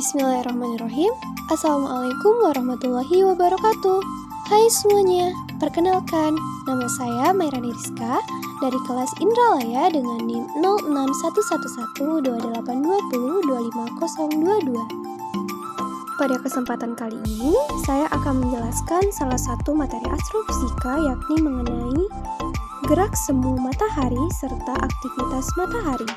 Bismillahirrahmanirrahim. Assalamualaikum warahmatullahi wabarakatuh. Hai semuanya, perkenalkan, nama saya Mairani Rizka dari kelas Indralaya dengan NIM 061112820250022. Pada kesempatan kali ini, saya akan menjelaskan salah satu materi astrofisika yakni mengenai gerak semu matahari serta aktivitas matahari.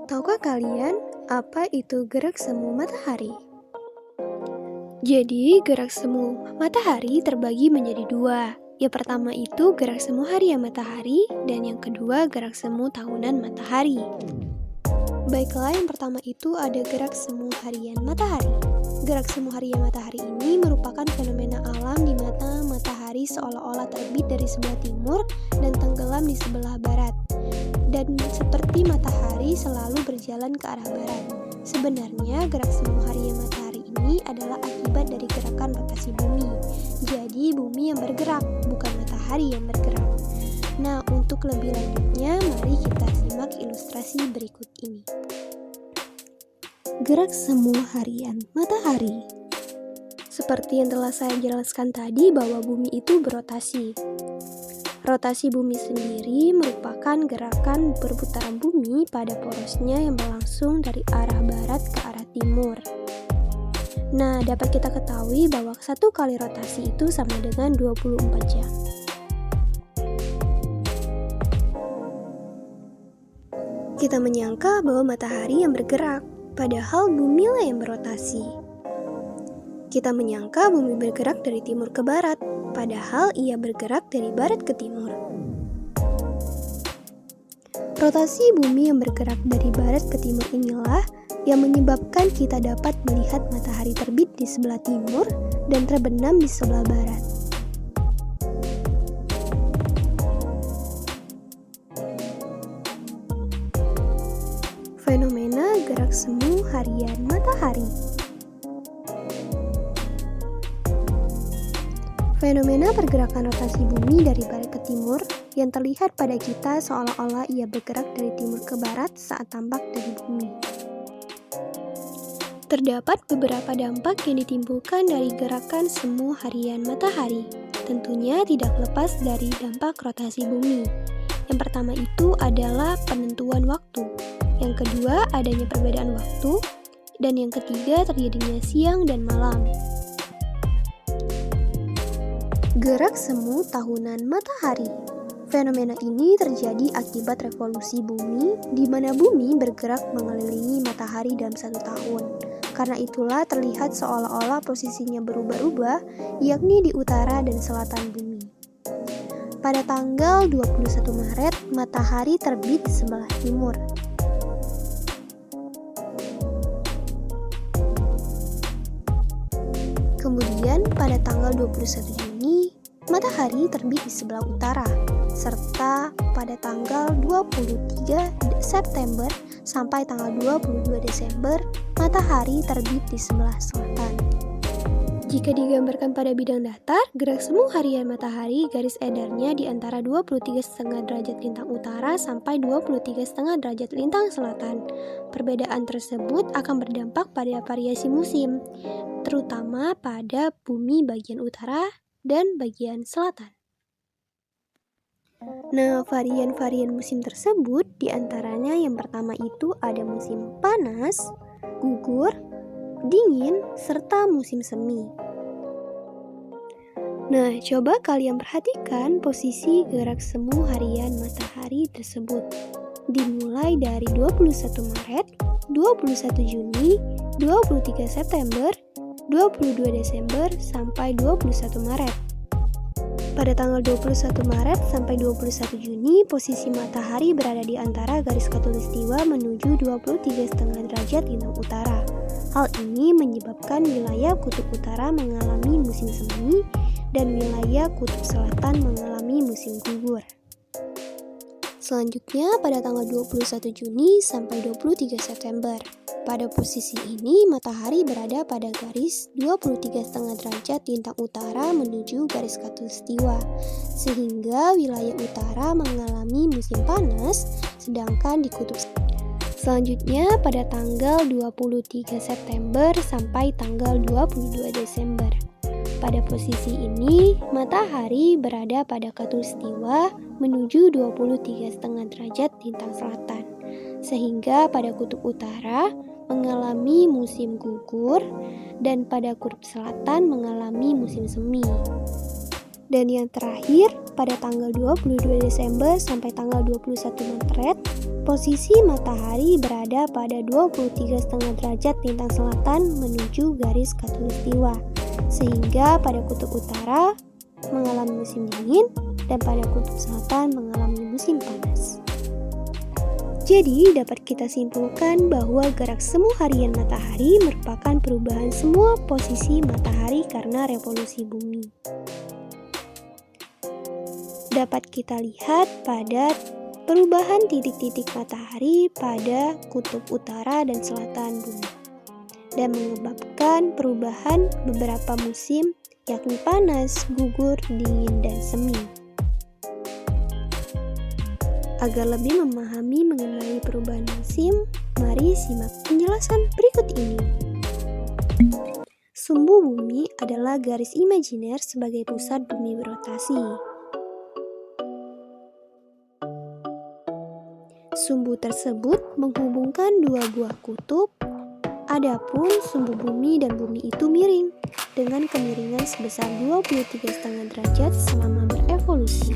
Tahukah kalian apa itu gerak semu matahari? Jadi, gerak semu matahari terbagi menjadi dua. Yang pertama itu gerak semu harian matahari dan yang kedua gerak semu tahunan matahari. Baiklah, yang pertama itu ada gerak semu harian matahari. Gerak semu harian matahari ini merupakan fenomena alam di mana matahari seolah-olah terbit dari sebelah timur dan tenggelam di sebelah barat. Dan seperti matahari selalu berjalan ke arah barat. Sebenarnya gerak semu harian matahari ini adalah akibat dari gerakan rotasi bumi. Jadi bumi yang bergerak, bukan matahari yang bergerak. Nah, untuk lebih lanjutnya, mari kita simak ilustrasi berikut ini. Gerak semu harian matahari. Seperti yang telah saya jelaskan tadi bahwa bumi itu berotasi. Rotasi bumi sendiri merupakan gerakan perputaran bumi pada porosnya yang berlangsung dari arah barat ke arah timur. Nah, dapat kita ketahui bahwa satu kali rotasi itu sama dengan 24 jam. Kita menyangka bahwa matahari yang bergerak, padahal bumilah yang berotasi. Kita menyangka bumi bergerak dari timur ke barat, padahal ia bergerak dari barat ke timur. Rotasi bumi yang bergerak dari barat ke timur inilah yang menyebabkan kita dapat melihat matahari terbit di sebelah timur dan terbenam di sebelah barat. Fenomena gerak semu harian matahari. Fenomena pergerakan rotasi bumi dari barat ke timur yang terlihat pada kita seolah-olah ia bergerak dari timur ke barat saat tampak dari bumi. Terdapat beberapa dampak yang ditimbulkan dari gerakan semu harian matahari. Tentunya tidak lepas dari dampak rotasi bumi. Yang pertama itu adalah penentuan waktu. Yang kedua, adanya perbedaan waktu. Dan yang ketiga, terjadinya siang dan malam. Gerak semu tahunan matahari. Fenomena ini terjadi akibat revolusi bumi, di mana bumi bergerak mengelilingi matahari dalam satu tahun. Karena itulah terlihat seolah-olah posisinya berubah-ubah, yakni di utara dan selatan bumi. Pada tanggal 21 Maret, matahari terbit di sebelah timur. Kemudian pada tanggal 21 Juni, matahari terbit di sebelah utara, serta pada tanggal 23 September sampai tanggal 22 Desember, matahari terbit di sebelah selatan. Jika digambarkan pada bidang datar, gerak semu harian matahari garis edarnya di antara 23,5 derajat lintang utara sampai 23,5 derajat lintang selatan. Perbedaan tersebut akan berdampak pada variasi musim, terutama pada bumi bagian utara dan bagian selatan. Nah, varian-varian musim tersebut diantaranya yang pertama itu ada musim panas, gugur, dingin, serta musim semi. Nah, coba kalian perhatikan posisi gerak semu harian matahari tersebut. Dimulai dari 21 Maret, 21 Juni, 23 September, 22 Desember, sampai 21 Maret. Pada tanggal 21 Maret sampai 21 Juni, posisi matahari berada di antara garis khatulistiwa menuju 23,5 derajat lintang utara. Hal ini menyebabkan wilayah kutub utara mengalami musim semi dan wilayah kutub selatan mengalami musim gugur. Selanjutnya pada tanggal 21 Juni sampai 23 September. Pada posisi ini matahari berada pada garis 23,5 derajat lintang utara menuju garis khatulistiwa, sehingga wilayah utara mengalami musim panas, sedangkan di kutub selanjutnya pada tanggal 23 September sampai tanggal 22 Desember. Pada posisi ini, matahari berada pada khatulistiwa menuju 23,5 derajat lintang selatan, sehingga pada kutub utara mengalami musim gugur dan pada kutub selatan mengalami musim semi. Dan yang terakhir, pada tanggal 22 Desember sampai tanggal 21 Maret, posisi matahari berada pada 23,5 derajat lintang selatan menuju garis khatulistiwa, sehingga pada kutub utara mengalami musim dingin dan pada kutub selatan mengalami musim panas. Jadi dapat kita simpulkan bahwa gerak semu harian matahari merupakan perubahan semua posisi matahari karena revolusi bumi. Dapat kita lihat pada perubahan titik-titik matahari pada kutub utara dan selatan bumi, dan menyebabkan perubahan beberapa musim, yakni panas, gugur, dingin, dan semi. Agar lebih memahami mengenai perubahan musim, mari simak penjelasan berikut ini. Sumbu bumi adalah garis imajiner sebagai pusat bumi berotasi. Sumbu tersebut menghubungkan dua buah kutub. Adapun sumbu bumi dan bumi itu miring dengan kemiringan sebesar 23,5 derajat selama berevolusi.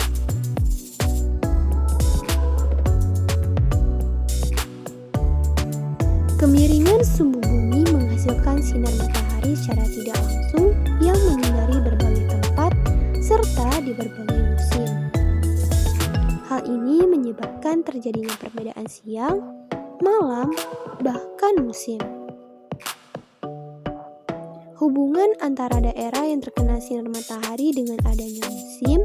Kemiringan sumbu bumi menghasilkan sinar matahari secara tidak langsung yang menyinari berbagai tempat serta di berbagai musim. Hal ini menyebabkan terjadinya perbedaan siang, malam, bahkan musim. Hubungan antara daerah yang terkena sinar matahari dengan adanya musim,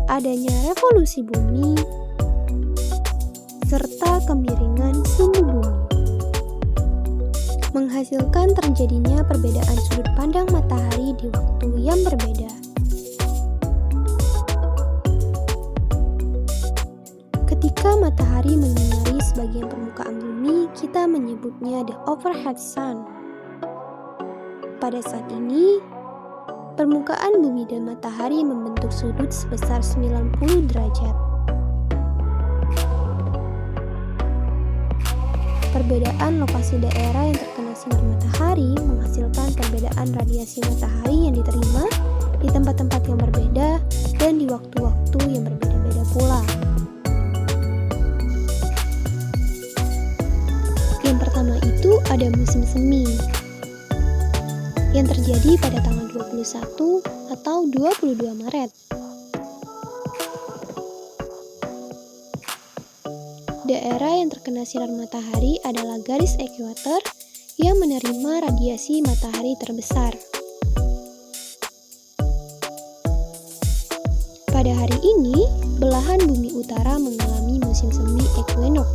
adanya revolusi bumi, serta kemiringan sumbu bumi menghasilkan terjadinya perbedaan sudut pandang matahari di waktu yang berbeda. Ketika matahari menyinari sebagian permukaan bumi, kita menyebutnya the overhead sun. Pada saat ini, permukaan bumi dan matahari membentuk sudut sebesar 90 derajat. Perbedaan lokasi daerah yang terkena sinar matahari menghasilkan perbedaan radiasi matahari yang diterima di tempat-tempat yang berbeda dan di waktu-waktu yang berbeda-beda pula. Yang pertama itu ada musim semi yang terjadi pada tanggal 21 atau 22 Maret. Daerah yang terkena sinar matahari adalah garis ekuator yang menerima radiasi matahari terbesar. Pada hari ini, belahan bumi utara mengalami musim semi ekuinok,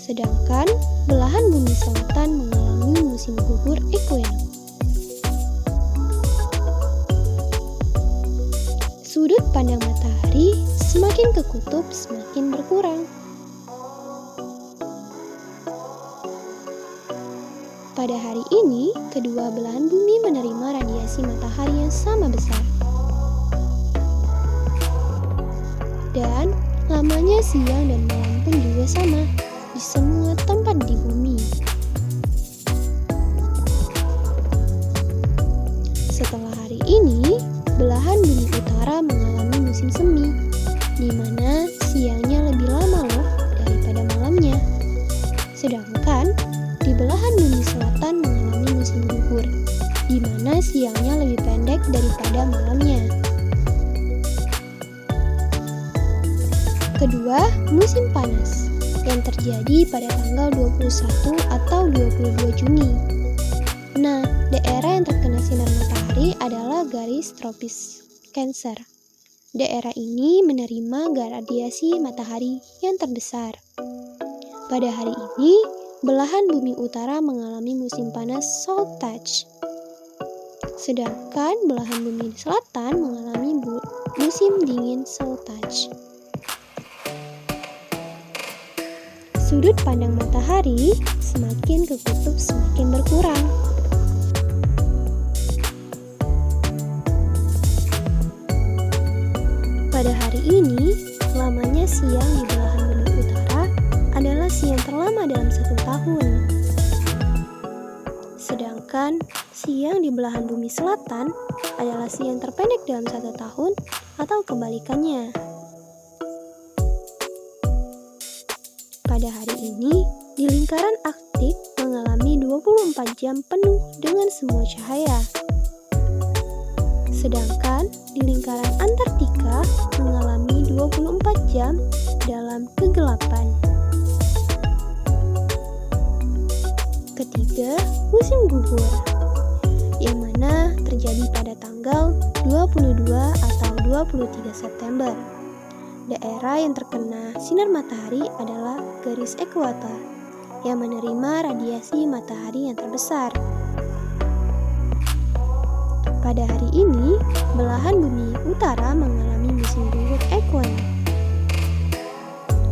sedangkan belahan bumi selatan mengalami musim gugur ekuinok. Sudut pandang matahari semakin ke kutub semakin berkurang. Pada hari ini, kedua belahan bumi menerima radiasi matahari yang sama besar. Dan lamanya siang dan malam pun juga sama di semua tempat di bumi. Setelah hari ini, belahan bumi utara mengalami musim semi, di mana siangnya lebih lama loh daripada malamnya. Sedangkan di belahan bumi selatan mengalami musim gugur, di mana siangnya lebih pendek daripada malamnya. Kedua, musim panas yang terjadi pada tanggal 21 atau 22 Juni. Nah, daerah yang terkena sinar matahari matahari adalah garis tropis Cancer. Daerah ini menerima radiasi matahari yang terbesar. Pada hari ini, belahan bumi utara mengalami musim panas Salt Touch. Sedangkan belahan bumi selatan mengalami musim dingin Salt Touch. Sudut pandang matahari semakin ke kutub semakin berkurang. Pada hari ini, lamanya siang di belahan bumi utara adalah siang terlama dalam 1 tahun. Sedangkan siang di belahan bumi selatan adalah siang terpendek dalam 1 tahun atau kebalikannya. Pada hari ini, di lingkaran Arktik mengalami 24 jam penuh dengan semua cahaya. Sedangkan di lingkaran Antartika mengalami 24 jam dalam kegelapan. Ketiga, musim gugur, yang mana terjadi pada tanggal 22 atau 23 September. Daerah yang terkena sinar matahari adalah garis ekuator, yang menerima radiasi matahari yang terbesar. Pada hari ini, belahan bumi utara mengalami musim gugur ekuinok.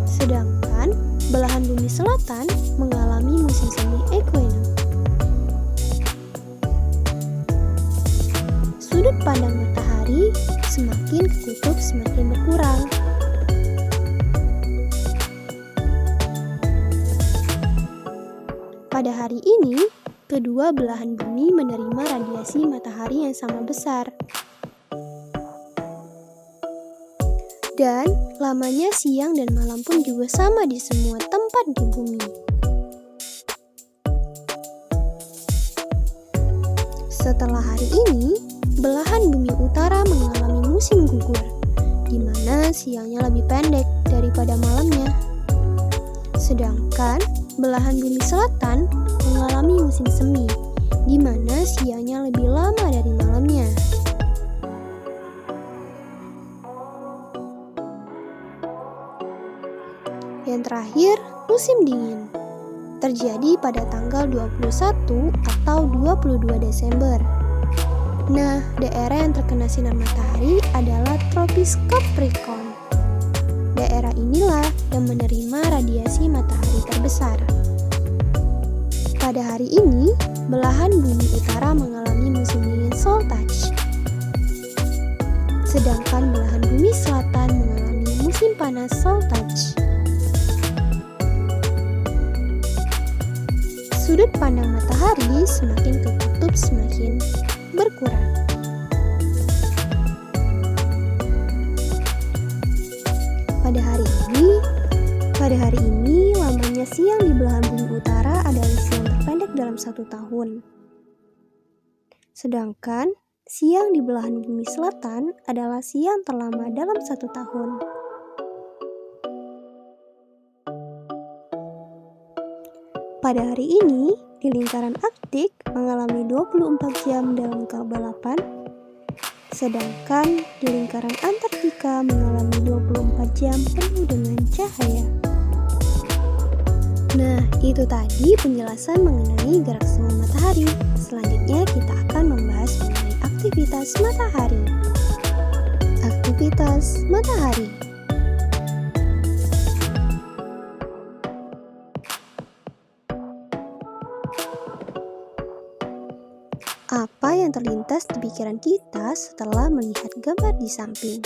Sedangkan belahan bumi selatan mengalami musim semi ekuinok. Sudut pandang matahari semakin ke kutub semakin berkurang. Pada hari ini, kedua belahan bumi menerima radiasi matahari yang sama besar. Dan lamanya siang dan malam pun juga sama di semua tempat di bumi. Setelah hari ini, belahan bumi utara mengalami musim gugur, di mana siangnya lebih pendek daripada malamnya. Sedangkan belahan bumi selatan mengalami musim semi, di mana siangnya lebih lama dari malamnya. Yang terakhir, musim dingin. Terjadi pada tanggal 21 atau 22 Desember. Nah, daerah yang terkena sinar matahari adalah tropis Capricorn. Daerah inilah yang menerima radiasi matahari terbesar. Pada hari ini, belahan bumi utara mengalami musim dingin Salt Touch. Sedangkan belahan bumi selatan mengalami musim panas Salt Touch. Sudut pandang matahari semakin ke kutub semakin berkurang. Pada hari ini, lamanya siang di belahan bumi utara adalah siang terpendek dalam 1 tahun. Sedangkan siang di belahan bumi selatan adalah siang terlama dalam 1 tahun. Pada hari ini, di lingkaran Arktik mengalami 24 jam dalam kegelapan, sedangkan di lingkaran Antartika mengalami 24 jam penuh dengan cahaya. Nah, itu tadi penjelasan mengenai gerak semu matahari. Selanjutnya kita akan membahas mengenai aktivitas matahari. Aktivitas matahari. Apa yang terlintas di pikiran kita setelah melihat gambar di samping?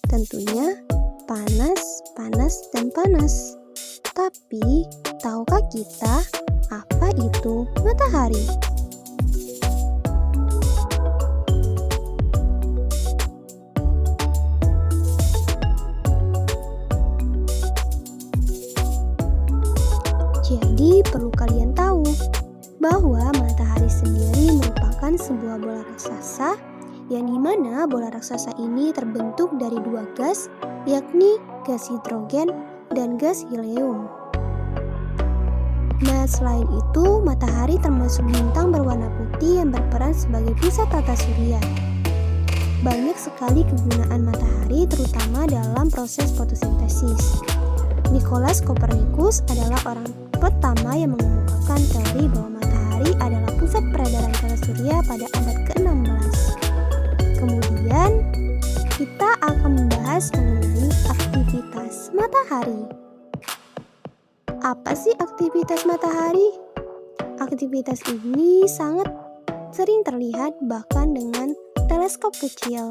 Tentunya panas, panas, dan panas. Tapi, tahukah kita apa itu matahari? Jadi, perlu kalian tahu bahwa matahari sendiri merupakan sebuah bola raksasa yang dimana bola raksasa ini terbentuk dari 2 gas, yakni gas hidrogen dan gas helium. Nah, selain itu, matahari termasuk bintang berwarna putih seperti yang berperan sebagai pusat tata surya. Banyak sekali kegunaan matahari terutama dalam proses fotosintesis. Nicolaus Copernicus adalah orang pertama yang mengemukakan teori bahwa matahari adalah pusat peredaran tata surya pada abad ke-16. Kemudian, kita akan membahas mengenai aktivitas matahari. Apa sih aktivitas matahari? Aktivitas ini sangat sering terlihat bahkan dengan teleskop kecil.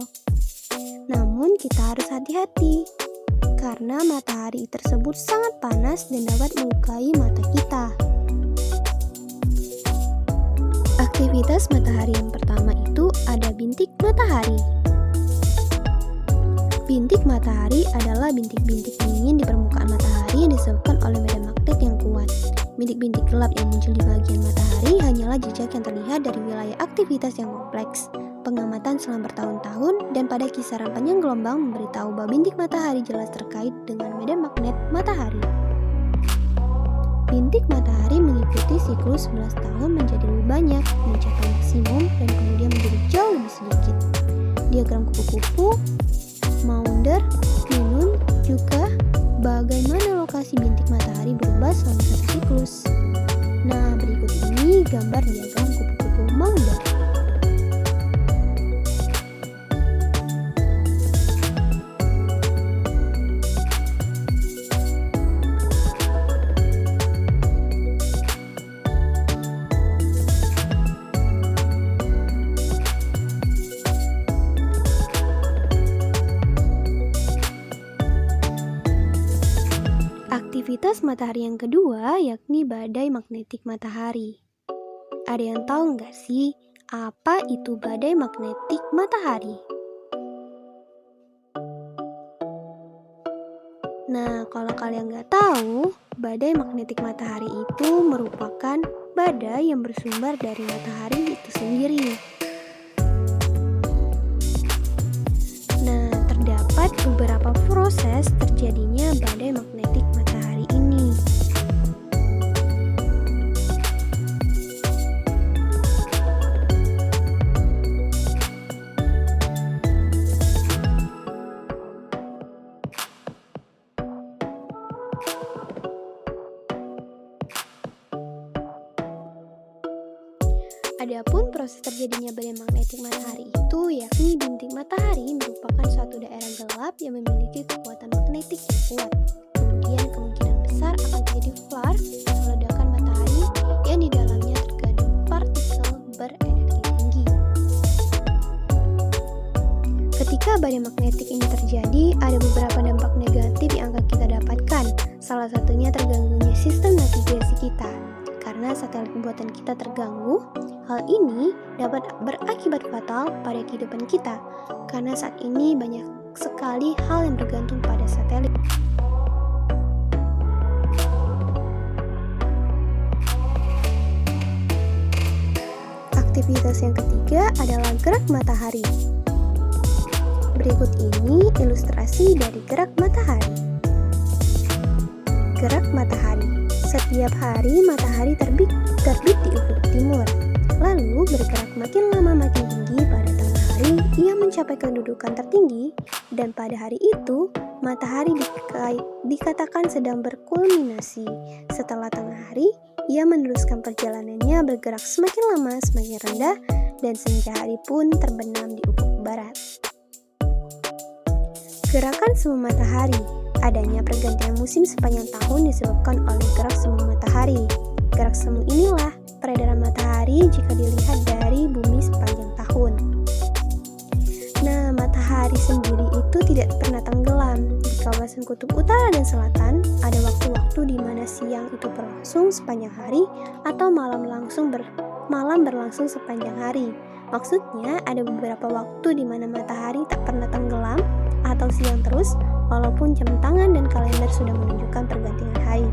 Namun kita harus hati-hati karena matahari tersebut sangat panas dan dapat melukai mata kita. Aktivitas matahari yang pertama itu ada bintik matahari. Bintik matahari adalah bintik-bintik dingin di permukaan matahari yang disebabkan oleh medan magnet yang kuat. Bintik-bintik gelap yang muncul di bagian matahari hanyalah jejak yang terlihat dari wilayah aktivitas yang kompleks. Pengamatan selama bertahun-tahun dan pada kisaran panjang gelombang memberitahu bahwa bintik matahari jelas terkait dengan medan magnet matahari. Bintik matahari mengikuti siklus 11 tahun menjadi lebih banyak, mencapai maksimum, dan kemudian menjadi jauh lebih sedikit. Diagram kupu-kupu, Maunder, menun juga bagaimana lokasi bintik matahari berubah selama satu siklus. Nah, berikut ini gambar diagram kupu-kupu Maunder. Aktivitas matahari yang kedua yakni badai magnetik matahari. Ada yang tahu nggak sih apa itu badai magnetik matahari? Nah, kalau kalian nggak tahu, badai magnetik matahari itu merupakan badai yang bersumber dari matahari itu sendiri. Nah, terdapat beberapa proses terjadinya badai magnetik matahari ini. Adapun proses terjadinya badai magnetik matahari itu yakni bintik matahari merupakan suatu daerah gelap yang memiliki kekuatan magnetik yang kuat. Kemudian kemungkinan besar akan terjadi flare atau ledakan matahari yang di dalamnya terkandung partikel berenergi tinggi. Ketika badai magnetik ini terjadi, ada beberapa dampak negatif yang akan kita dapatkan. Salah satunya terganggunya sistem navigasi kita. Karena satelit buatan kita terganggu, hal ini dapat berakibat fatal pada kehidupan kita, karena saat ini banyak sekali hal yang bergantung pada satelit. Aktivitas yang ketiga adalah gerak matahari. Berikut ini ilustrasi dari gerak matahari. Gerak matahari. Setiap hari matahari terbit di ufuk timur, lalu bergerak makin lama makin tinggi. Pada tengah hari ia mencapai kedudukan tertinggi, dan pada hari itu matahari dikatakan sedang berkulminasi. Setelah tengah hari, ia meneruskan perjalanannya bergerak semakin lama semakin rendah, dan senja hari pun terbenam di ufuk barat. Gerakan semu matahari. Adanya pergantian musim sepanjang tahun disebabkan oleh gerak semu matahari. Gerak semu inilah peredaran matahari jika dilihat dari bumi sepanjang tahun. Nah, matahari sendiri itu tidak pernah tenggelam. Di kawasan kutub utara dan selatan, ada waktu-waktu di mana siang itu berlangsung sepanjang hari atau malam berlangsung sepanjang hari. Maksudnya, ada beberapa waktu di mana matahari tak pernah tenggelam atau siang terus, walaupun jam tangan dan kalender sudah menunjukkan pergantian hari.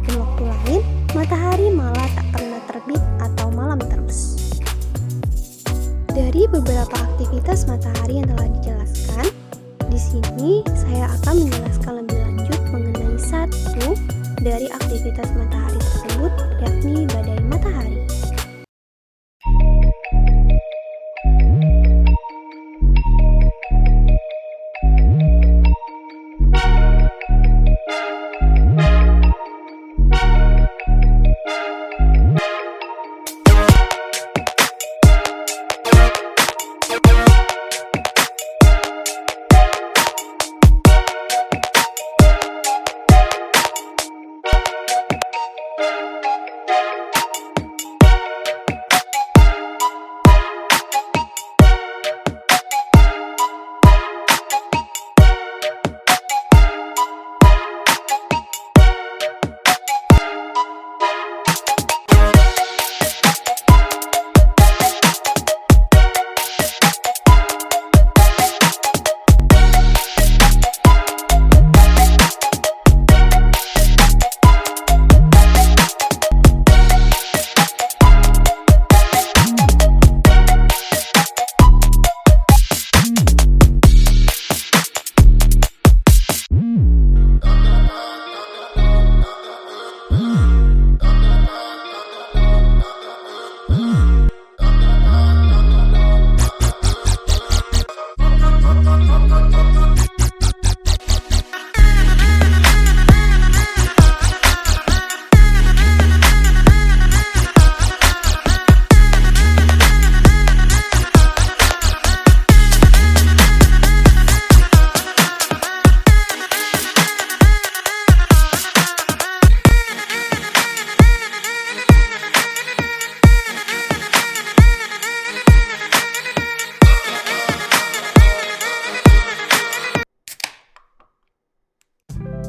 Dan waktu lain, matahari malah tak pernah terbit atau malam terus. Dari beberapa aktivitas matahari yang telah dijelaskan, di sini saya akan menjelaskan lebih lanjut mengenai satu dari aktivitas matahari tersebut, yakni badai matahari.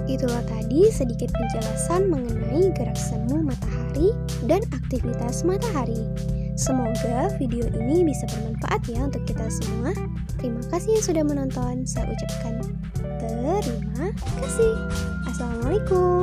Itulah tadi sedikit penjelasan mengenai gerak semu matahari dan aktivitas matahari. Semoga video ini bisa bermanfaat ya untuk kita semua. Terima kasih yang sudah menonton. Saya ucapkan terima kasih. Assalamualaikum.